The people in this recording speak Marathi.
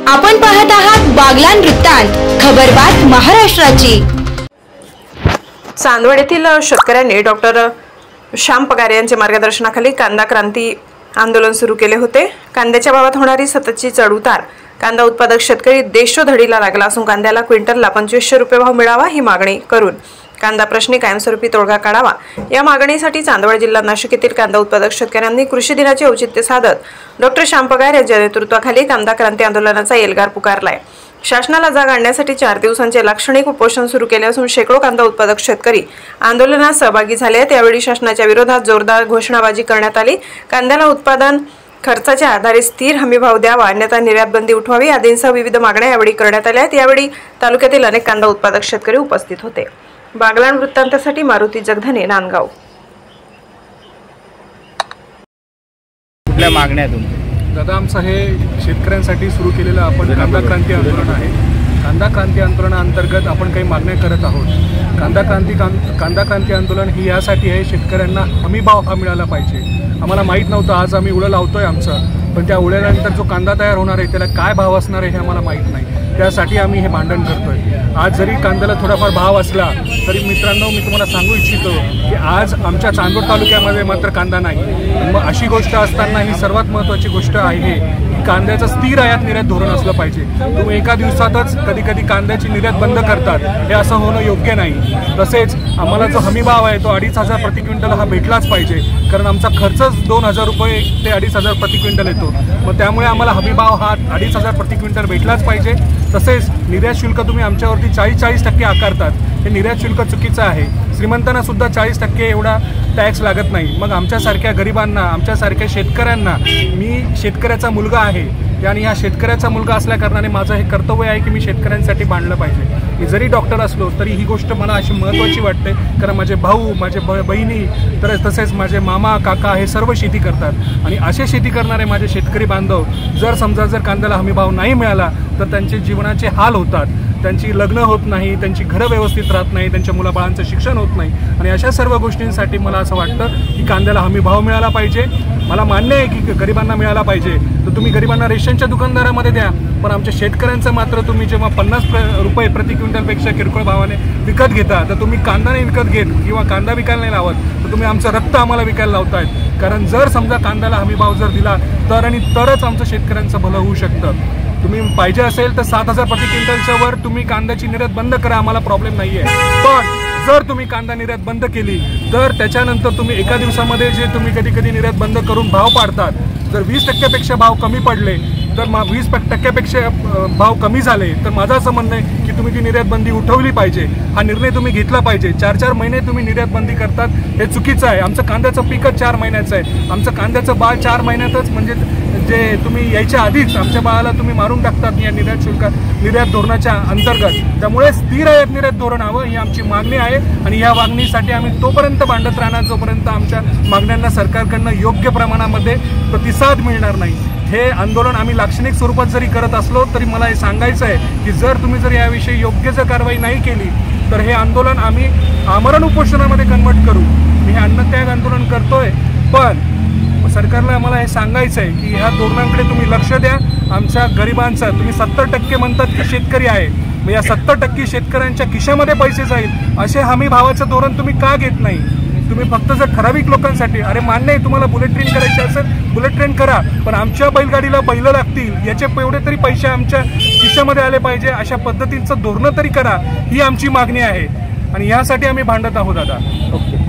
आपण पाहत आहात बागलाण वृत्तांत, खबरबात महाराष्ट्राची। चांदवड येथील शेतकऱ्यांनी डॉक्टर श्याम पगार यांच्या मार्गदर्शनाखाली कांदा क्रांती आंदोलन सुरू केले होते। कांद्याच्या भावात होणारी सततची चढउतार कांदा उत्पादक शेतकरी देशोधडीला लागला असून कांद्याला क्विंटलला 2500 रुपये भाव मिळावा ही मागणी करून कांदा प्रश्नी कायमस्वरूपी तोडगा काढावा या मागणीसाठी चांदवड जिल्हा नाशिक येथील कांदा उत्पादक शेतकऱ्यांनी कृषी दिनाचे औचित्य साधत डॉक्टर श्याम पगार यांच्या नेतृत्वाखाली कांदा क्रांती आंदोलनाचा एल्गार पुकारलाय। शासनाला जाग आणण्यासाठी 4 दिवसांचे लाक्षणिक उपोषण सुरू केले असून शेकडो कांदा उत्पादक शेतकरी आंदोलनात सहभागी झाले आहेत। यावेळी शासनाच्या विरोधात जोरदार घोषणाबाजी करण्यात आली। कांद्याला उत्पादन खर्चाच्या आधारे स्थिर हमीभाव द्यावा, अन्यथा निर्यात बंदी उठवावी आदींसह विविध मागण्या यावेळी करण्यात आल्या आहेत। यावेळी तालुक्यातील अनेक कांदा उत्पादक शेतकरी उपस्थित होते। बागलाण वृत्तांतासाठी मारुती जगधने, नांदगाव। कुठल्या मागण्या तुमच्या? दादा, आमचं हे शेतकऱ्यांसाठी सुरू केलेलं आपण कांदा क्रांती आंदोलन आहे। कांदा क्रांती आंदोलनाअंतर्गत आपण काही मागण्या करत आहोत। कांदा क्रांती आंदोलन ही यासाठी आहे, शेतकऱ्यांना हमीभाव हा मिळाला पाहिजे। आम्हाला माहीत नव्हतं, आज आम्ही उळं लावतोय आमचं, पण त्या उळ्यानंतर जो कांदा तयार होणार आहे त्याला काय भाव असणार आहे हे आम्हाला माहीत नाही। त्यासाठी आम्ही हे भांडण करतोय। आज जरी कांद्याला थोडाफार भाव असला तरी मित्रांनो, मी तुम्हाला सांगू इच्छितो की आज आमच्या चांदवड तालुक्यामध्ये मात्र कांदा नाही। मग अशी गोष्ट असताना ही सर्वात महत्त्वाची गोष्ट आहे की कांद्याचं स्थिर आयात निर्यात धोरण असलं पाहिजे। तुम्ही एका दिवसातच कधी कांद्याची निर्यात बंद करतात, हे असं होणं योग्य नाही। तसेच आम्हाला जो हमीभाव आहे तो 2500 प्रति क्विंटल हा भेटलाच पाहिजे, कारण आमचा खर्चच 2000 रुपये ते 2500 प्रति क्विंटल येतो। मग त्यामुळे आम्हाला हमीभाव हा 2500 प्रति क्विंटल भेटलाच पाहिजे। तसेच निर्यात शुल्क तुम्ही आमच्यावरती 40% आकारतात, हे निर्यात शुल्क चुकीचं आहे। श्रीमंतांना सुद्धा 40% एवढा टॅक्स लागत नाही। मग आमच्यासारख्या गरिबांना, आमच्यासारख्या शेतकऱ्यांना, मी शेतकऱ्याचा मुलगा आहे आणि ह्या शेतकऱ्याचा मुलगा असल्या कारणाने माझं हे कर्तव्य आहे की मी शेतकऱ्यांसाठी भांडलं पाहिजे। मी जरी डॉक्टर असलो तरी ही गोष्ट मला अशी महत्त्वाची वाटते, कारण माझे भाऊ, माझे बहिणी, तसेच माझे मामा, काका हे सर्व शेती करतात आणि असे शेती करणारे माझे शेतकरी बांधव जर कांद्याला हमीभाव नाही मिळाला तर त्यांचे जीवनाचे हाल होतात, त्यांची लग्न होत नाही, त्यांची घरं व्यवस्थित राहत नाही, त्यांच्या मुलाबाळांचं शिक्षण होत नाही आणि अशा सर्व गोष्टींसाठी मला असं वाटतं की कांद्याला हमीभाव मिळाला पाहिजे। मला मान्य आहे की गरिबांना मिळाला पाहिजे, तर तुम्ही गरिबांना रेशनच्या दुकानदारामध्ये द्या, पण आमच्या शेतकऱ्यांचं मात्र तुम्ही जेव्हा 50 रुपये प्रति क्विंटलपेक्षा किरकोळ भावाने विकत घेता, तर तुम्ही कांदा नाही विकत घेत किंवा कांदा विकायला नाही लावत, तर तुम्ही आमचं रक्त आम्हाला विकायला लावतायत। कारण जर समजा कांद्याला हमीभाव जर दिला तरच आमचं शेतकऱ्यांचं भलं होऊ शकतं। तुम्ही पाहिजे असेल तर 7000 प्रति क्विंटलच्या वर तुम्ही कांद्याची निर्यात बंद करा, आम्हाला प्रॉब्लेम नाही आहे। पण जर तुम्ही कांदा निर्यात बंद केली तर त्याच्यानंतर तुम्ही एका दिवसामध्ये जे तुम्ही कधी निर्यात बंद करून भाव पाडतात, जर 20% भाव कमी पडले तर 20% भाव कमी झाले तर माझं असं म्हणणं आहे की तुम्ही ती निर्यात बंदी उठवली पाहिजे। हा निर्णय तुम्ही घेतला पाहिजे। 4 महिने तुम्ही निर्यात बंदी करतात, हे चुकीचं आहे। आमचं कांद्याचं पीकच 4 महिन्याचं आहे। आमचं कांद्याचं बाळ 4 महिन्यातच, म्हणजे जे तुम्ही यायच्या आधीच आमच्या बाळाला तुम्ही मारून टाकतात या निर्यात धोरणाच्या अंतर्गत। त्यामुळे स्थिर आयात निर्यात धोरण हवं ही आमची मागणी आहे आणि या मागणीसाठी आम्ही तोपर्यंत भांडत राहणार जोपर्यंत आमच्या मागण्यांना सरकारकडनं योग्य प्रमाणामध्ये प्रतिसाद मिळणार नाही। हे आंदोलन आम्ही लाक्षणिक स्वरूपात जरी करत असलो तरी मला हे सांगायचं आहे की जर तुम्ही याविषयी योग्य जर कारवाई नाही केली तर हे आंदोलन आम्ही आमरण उपोषणामध्ये कन्वर्ट करू। मी हे अन्नत्याग आंदोलन करतोय, पण सरकारला मला हे सांगायचं आहे की ह्या धोरणांकडे तुम्ही लक्ष द्या। आमच्या गरिबांचा तुम्ही 70% म्हणतात की शेतकरी आहे, मग या 70% शेतकऱ्यांच्या खिशामध्ये पैसे जाईल असे हमी भावाचं धोरण तुम्ही का घेत नाही? तुम्ही फक्त जर ठराविक लोकांसाठी, अरे मान्य आहे तुम्हाला बुलेट ट्रेन करायची असेल बुलेट ट्रेन करा, पण आमच्या बैलगाडीला बैल लागतील याचे एवढे तरी पैसे आमच्या खिशामध्ये आले पाहिजे, अशा पद्धतीचं धोरणं तरी करा, ही आमची मागणी आहे आणि यासाठी आम्ही भांडत आहोत दादा। ओके।